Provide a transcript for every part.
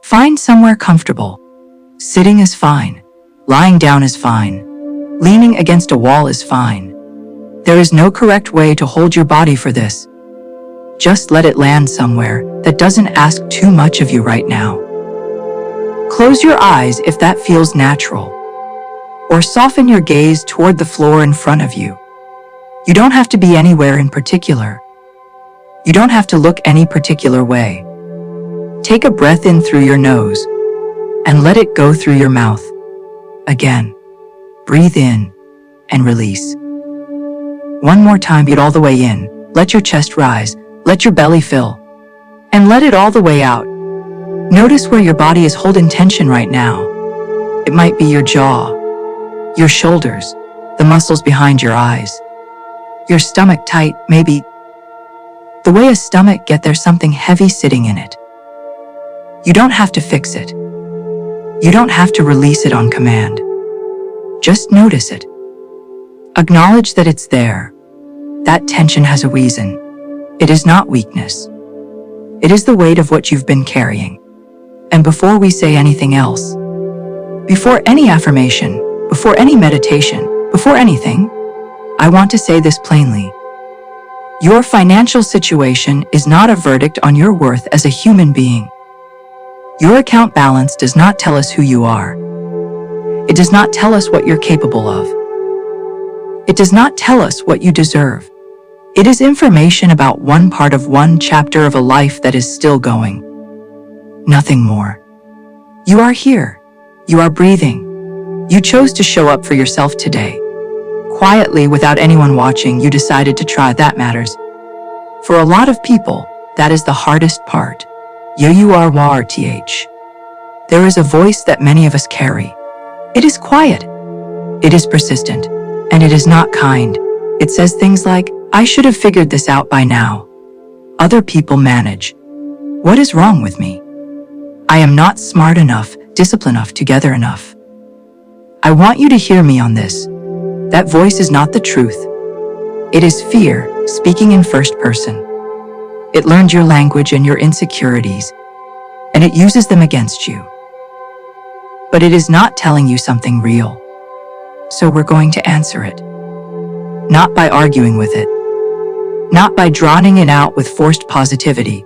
Find somewhere comfortable. Sitting is fine. Lying down is fine. Leaning against a wall is fine. There is no correct way to hold your body for this. Just let it land somewhere that doesn't ask too much of you right now. Close your eyes if that feels natural, or soften your gaze toward the floor in front of you. You don't have to be anywhere in particular. You don't have to look any particular way. Take a breath in through your nose and let it go through your mouth. Again, breathe in and release. One more time, breathe all the way in. Let your chest rise, let your belly fill, and let it all the way out. Notice where your body is holding tension right now. It might be your jaw, your shoulders, the muscles behind your eyes, your stomach tight, maybe. The way a stomach gets there's something heavy sitting in it. You don't have to fix it. You don't have to release it on command. Just notice it. Acknowledge that it's there. That tension has a reason. It is not weakness. It is the weight of what you've been carrying. And before we say anything else, before any affirmation, before any meditation, before anything, I want to say this plainly. Your financial situation is not a verdict on your worth as a human being. Your account balance does not tell us who you are. It does not tell us what you're capable of. It does not tell us what you deserve. It is information about one part of one chapter of a life that is still going. Nothing more. You are here. You are breathing. You chose to show up for yourself today. Quietly, without anyone watching, you decided to try. That matters. For a lot of people, that is the hardest part. You-are-th. There is a voice that many of us carry. It is quiet. It is persistent. And it is not kind. It says things like, I should have figured this out by now. Other people manage. What is wrong with me? I am not smart enough, disciplined enough, together enough. I want you to hear me on this. That voice is not the truth. It is fear, speaking in first person. It learned your language and your insecurities, and it uses them against you. But it is not telling you something real. So we're going to answer it. Not by arguing with it. Not by drowning it out with forced positivity.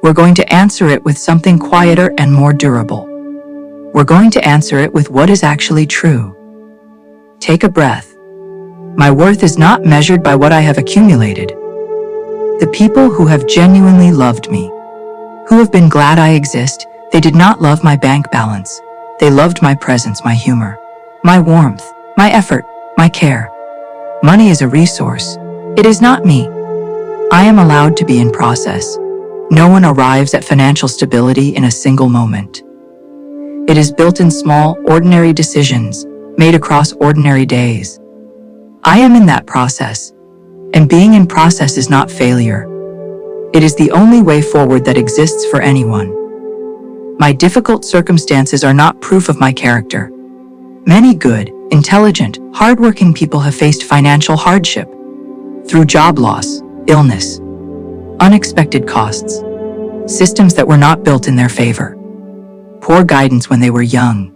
We're going to answer it with something quieter and more durable. We're going to answer it with what is actually true. Take a breath. My worth is not measured by what I have accumulated. The people who have genuinely loved me, who have been glad I exist, they did not love my bank balance. They loved my presence, my humor, my warmth, my effort, my care. Money is a resource. It is not me. I am allowed to be in process. No one arrives at financial stability in a single moment. It is built in small, ordinary decisions made across ordinary days. I am in that process, and being in process is not failure. It is the only way forward that exists for anyone. My difficult circumstances are not proof of my character. Many good, intelligent, hardworking people have faced financial hardship through job loss, illness, unexpected costs, systems that were not built in their favor, poor guidance when they were young,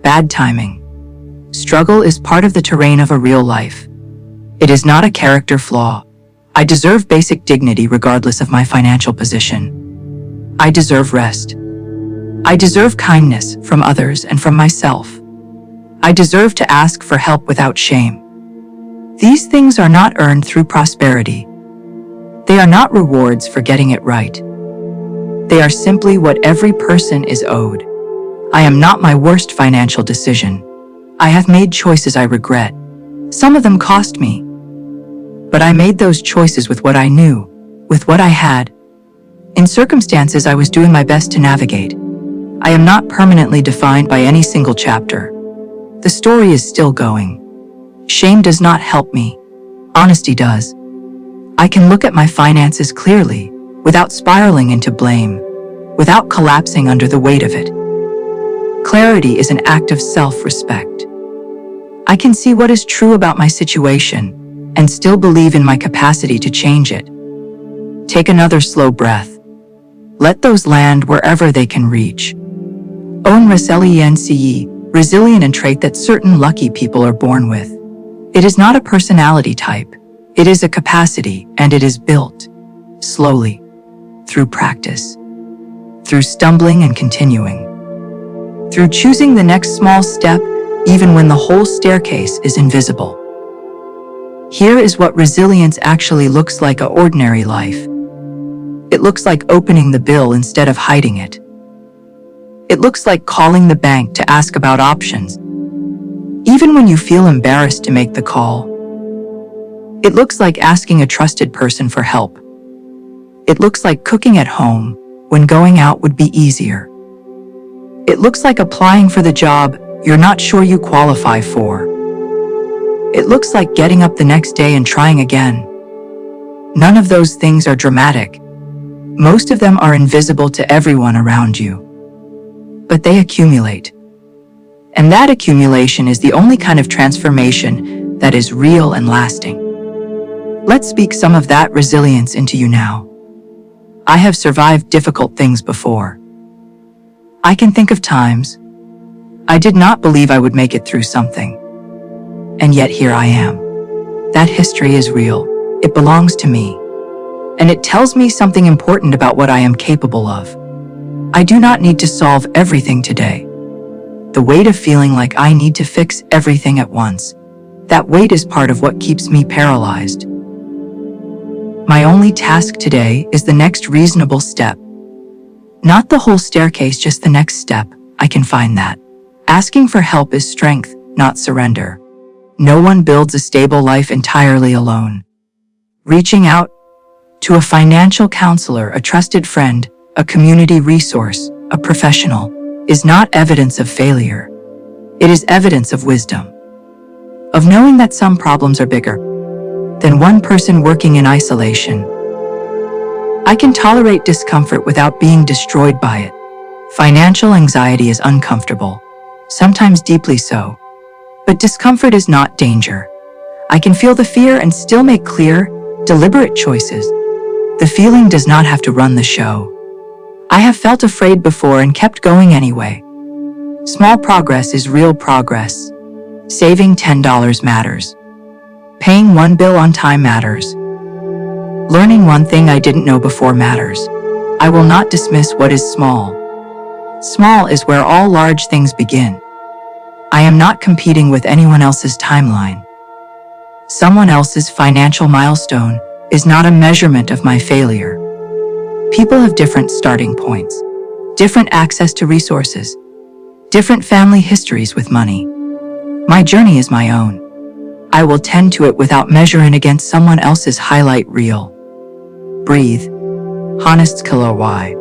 bad timing. Struggle is part of the terrain of a real life. It is not a character flaw. I deserve basic dignity regardless of my financial position. I deserve rest. I deserve kindness from others and from myself. I deserve to ask for help without shame. These things are not earned through prosperity. They are not rewards for getting it right. They are simply what every person is owed. I am not my worst financial decision. I have made choices I regret. Some of them cost me. But I made those choices with what I knew, with what I had. In circumstances I was doing my best to navigate. I am not permanently defined by any single chapter. The story is still going. Shame does not help me. Honesty does. I can look at my finances clearly, without spiraling into blame, without collapsing under the weight of it. Clarity is an act of self-respect. I can see what is true about my situation and still believe in my capacity to change it. Take another slow breath. Let those land wherever they can reach. Own resilience, resilient and trait that certain lucky people are born with. It is not a personality type. It is a capacity, and it is built slowly, through practice, through stumbling and continuing, through choosing the next small step even when the whole staircase is invisible. Here is what resilience actually looks like: an ordinary life. It looks like opening the bill instead of hiding it. It looks like calling the bank to ask about options, even when you feel embarrassed to make the call. It looks like asking a trusted person for help. It looks like cooking at home when going out would be easier. It looks like applying for the job you're not sure you qualify for. It looks like getting up the next day and trying again. None of those things are dramatic. Most of them are invisible to everyone around you. But they accumulate. And that accumulation is the only kind of transformation that is real and lasting. Let's speak some of that resilience into you now. I have survived difficult things before. I can think of times I did not believe I would make it through something. And yet here I am. That history is real. It belongs to me. And it tells me something important about what I am capable of. I do not need to solve everything today. The weight of feeling like I need to fix everything at once, that weight is part of what keeps me paralyzed. My only task today is the next reasonable step. Not the whole staircase, just the next step. I can find that. Asking for help is strength, not surrender. No one builds a stable life entirely alone. Reaching out to a financial counselor, a trusted friend, a community resource, a professional, is not evidence of failure. It is evidence of wisdom. Of knowing that some problems are bigger than one person working in isolation. I can tolerate discomfort without being destroyed by it. Financial anxiety is uncomfortable, sometimes deeply so. But discomfort is not danger. I can feel the fear and still make clear, deliberate choices. The feeling does not have to run the show. I have felt afraid before and kept going anyway. Small progress is real progress. Saving $10 matters. Paying one bill on time matters. Learning one thing I didn't know before matters. I will not dismiss what is small. Small is where all large things begin. I am not competing with anyone else's timeline. Someone else's financial milestone is not a measurement of my failure. People have different starting points, different access to resources, different family histories with money. My journey is my own. I will tend to it without measuring against someone else's highlight reel. Breathe. Honest killer why.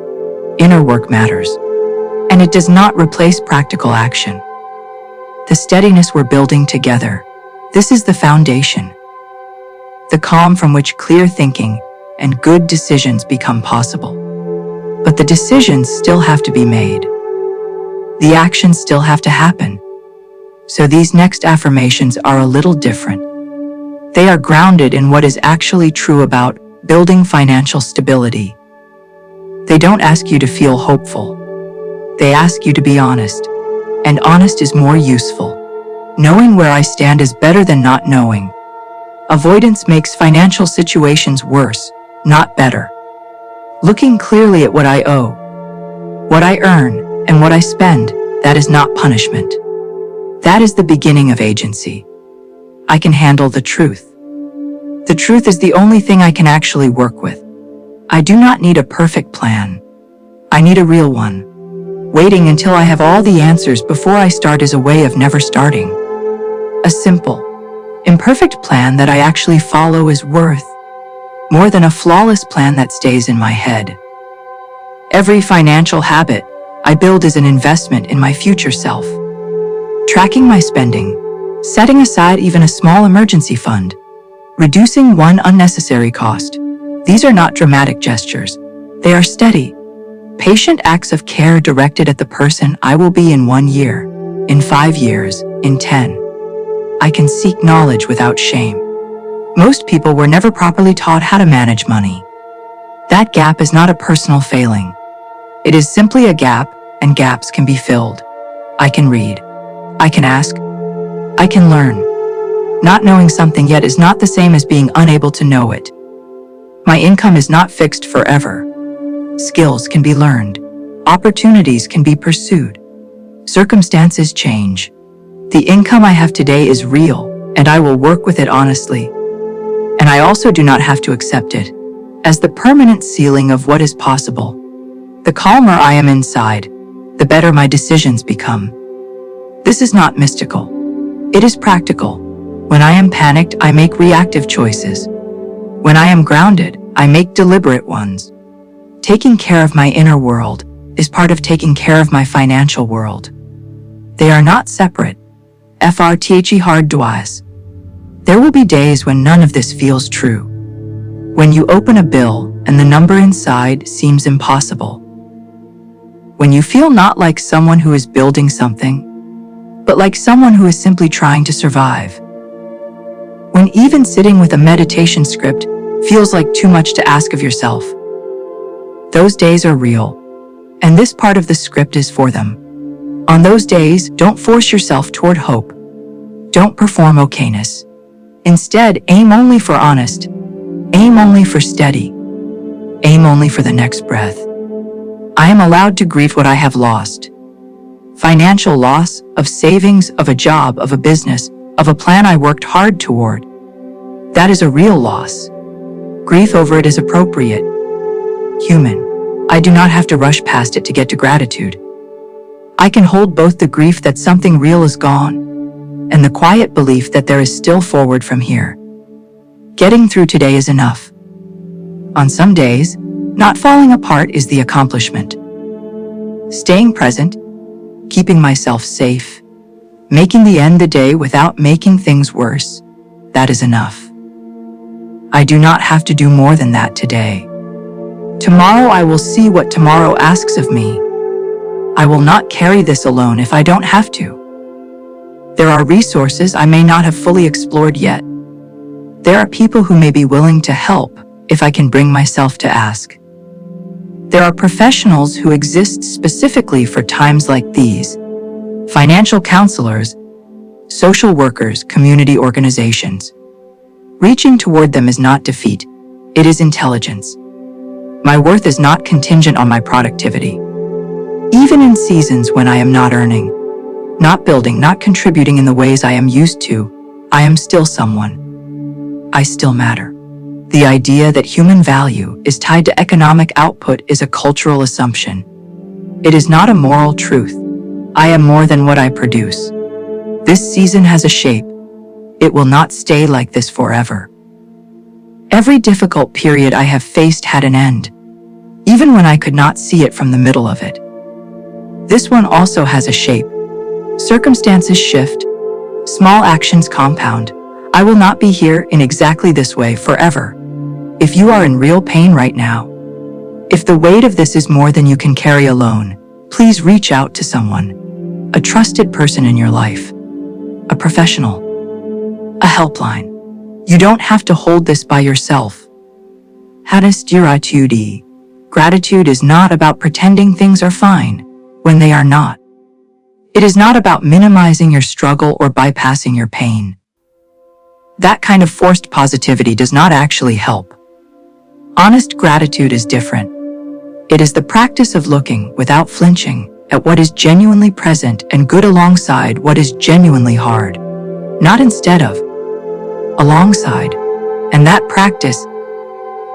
Inner work matters. And it does not replace practical action. The steadiness we're building together. This is the foundation. The calm from which clear thinking and good decisions become possible. But the decisions still have to be made. The actions still have to happen. So these next affirmations are a little different. They are grounded in what is actually true about building financial stability. They don't ask you to feel hopeful. They ask you to be honest. And honest is more useful. Knowing where I stand is better than not knowing. Avoidance makes financial situations worse, not better. Looking clearly at what I owe, what I earn, and what I spend, that is not punishment. That is the beginning of agency. I can handle the truth. The truth is the only thing I can actually work with. I do not need a perfect plan. I need a real one. Waiting until I have all the answers before I start is a way of never starting. A simple, imperfect plan that I actually follow is worth more than a flawless plan that stays in my head. Every financial habit I build is an investment in my future self. Tracking my spending, setting aside even a small emergency fund, reducing one unnecessary cost. These are not dramatic gestures. They are steady, patient acts of care directed at the person I will be in 1 year, in 5 years, in 10. I can seek knowledge without shame. Most people were never properly taught how to manage money. That gap is not a personal failing. It is simply a gap, and gaps can be filled. I can read. I can ask. I can learn. Not knowing something yet is not the same as being unable to know it. My income is not fixed forever. Skills can be learned. Opportunities can be pursued. Circumstances change. The income I have today is real, and I will work with it honestly. And I also do not have to accept it as the permanent ceiling of what is possible. The calmer I am inside, the better my decisions become. This is not mystical. It is practical. When I am panicked, I make reactive choices. When I am grounded, I make deliberate ones. Taking care of my inner world is part of taking care of my financial world. They are not separate. FRTHE hard dwys. There will be days when none of this feels true. When you open a bill and the number inside seems impossible. When you feel not like someone who is building something, but like someone who is simply trying to survive. When even sitting with a meditation script feels like too much to ask of yourself. Those days are real, and this part of the script is for them. On those days, don't force yourself toward hope. Don't perform okayness. Instead, aim only for honest. Aim only for steady. Aim only for the next breath. I am allowed to grieve what I have lost. Financial loss, of savings, of a job, of a business, of a plan I worked hard toward. That is a real loss. Grief over it is appropriate. Human. I do not have to rush past it to get to gratitude. I can hold both the grief that something real is gone and the quiet belief that there is still forward from here. Getting through today is enough. On some days, not falling apart is the accomplishment. Staying present, keeping myself safe, making the end the day without making things worse, that is enough. I do not have to do more than that today. Tomorrow I will see what tomorrow asks of me. I will not carry this alone if I don't have to. There are resources I may not have fully explored yet. There are people who may be willing to help if I can bring myself to ask. There are professionals who exist specifically for times like these. Financial counselors, social workers, community organizations. Reaching toward them is not defeat, it is intelligence. My worth is not contingent on my productivity. Even in seasons when I am not earning, not building, not contributing in the ways I am used to, I am still someone. I still matter. The idea that human value is tied to economic output is a cultural assumption. It is not a moral truth. I am more than what I produce. This season has a shape. It will not stay like this forever. Every difficult period I have faced had an end, even when I could not see it from the middle of it. This one also has a shape. Circumstances shift. Small actions compound. I will not be here in exactly this way forever. If you are in real pain right now, if the weight of this is more than you can carry alone, please reach out to someone, a trusted person in your life, a professional, a helpline. You don't have to hold this by yourself. Gratitude. Gratitude is not about pretending things are fine when they are not. It is not about minimizing your struggle or bypassing your pain. That kind of forced positivity does not actually help. Honest gratitude is different. It is the practice of looking, without flinching, at what is genuinely present and good alongside what is genuinely hard. Not instead of, alongside. And that practice,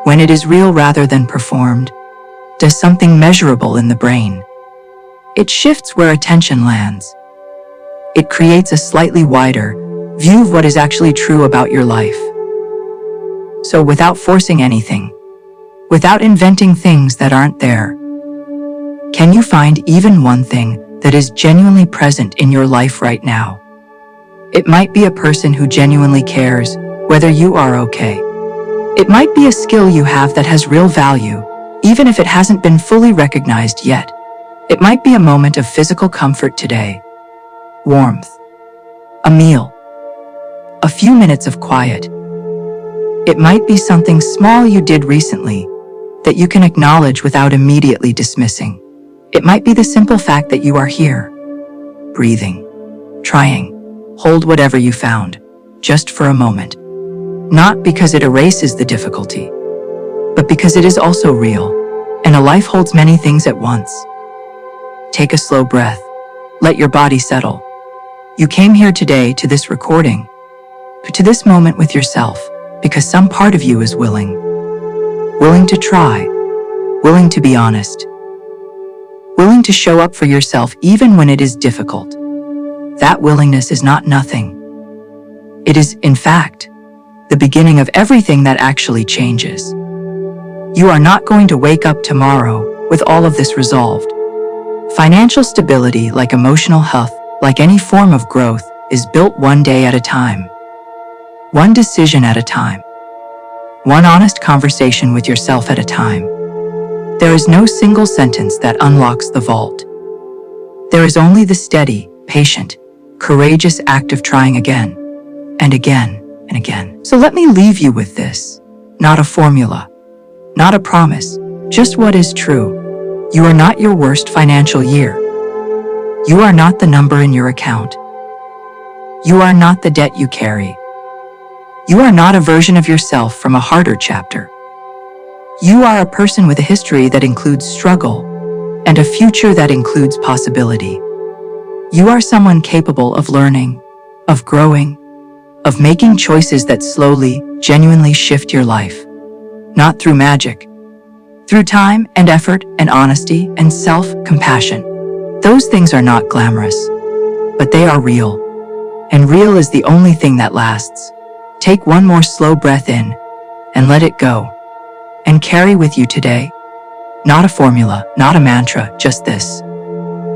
when it is real rather than performed, does something measurable in the brain. It shifts where attention lands. It creates a slightly wider view of what is actually true about your life. So without forcing anything, without inventing things that aren't there, can you find even one thing that is genuinely present in your life right now? It might be a person who genuinely cares whether you are okay. It might be a skill you have that has real value, even if it hasn't been fully recognized yet. It might be a moment of physical comfort today, warmth, a meal, a few minutes of quiet. It might be something small you did recently that you can acknowledge without immediately dismissing. It might be the simple fact that you are here, breathing, trying. Hold whatever you found, just for a moment. Not because it erases the difficulty, but because it is also real, and a life holds many things at once. Take a slow breath. Let your body settle. You came here today to this recording, to this moment with yourself, because some part of you is willing. Willing to try, willing to be honest, willing to show up for yourself even when it is difficult. That willingness is not nothing. It is, in fact, the beginning of everything that actually changes. You are not going to wake up tomorrow with all of this resolved. Financial stability, like emotional health, like any form of growth, is built one day at a time. One decision at a time. One honest conversation with yourself at a time. There is no single sentence that unlocks the vault. There is only the steady, patient, courageous act of trying again, and again, and again. So let me leave you with this. Not a formula, not a promise, just what is true. You are not your worst financial year. You are not the number in your account. You are not the debt you carry. You are not a version of yourself from a harder chapter. You are a person with a history that includes struggle and a future that includes possibility. You are someone capable of learning, of growing, of making choices that slowly, genuinely shift your life. Not through magic, through time and effort and honesty and self-compassion. Those things are not glamorous, but they are real. And real is the only thing that lasts. Take one more slow breath in and let it go. And carry with you today, not a formula, not a mantra, just this.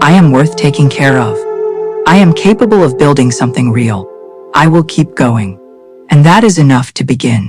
I am worth taking care of. I am capable of building something real. I will keep going. And that is enough to begin.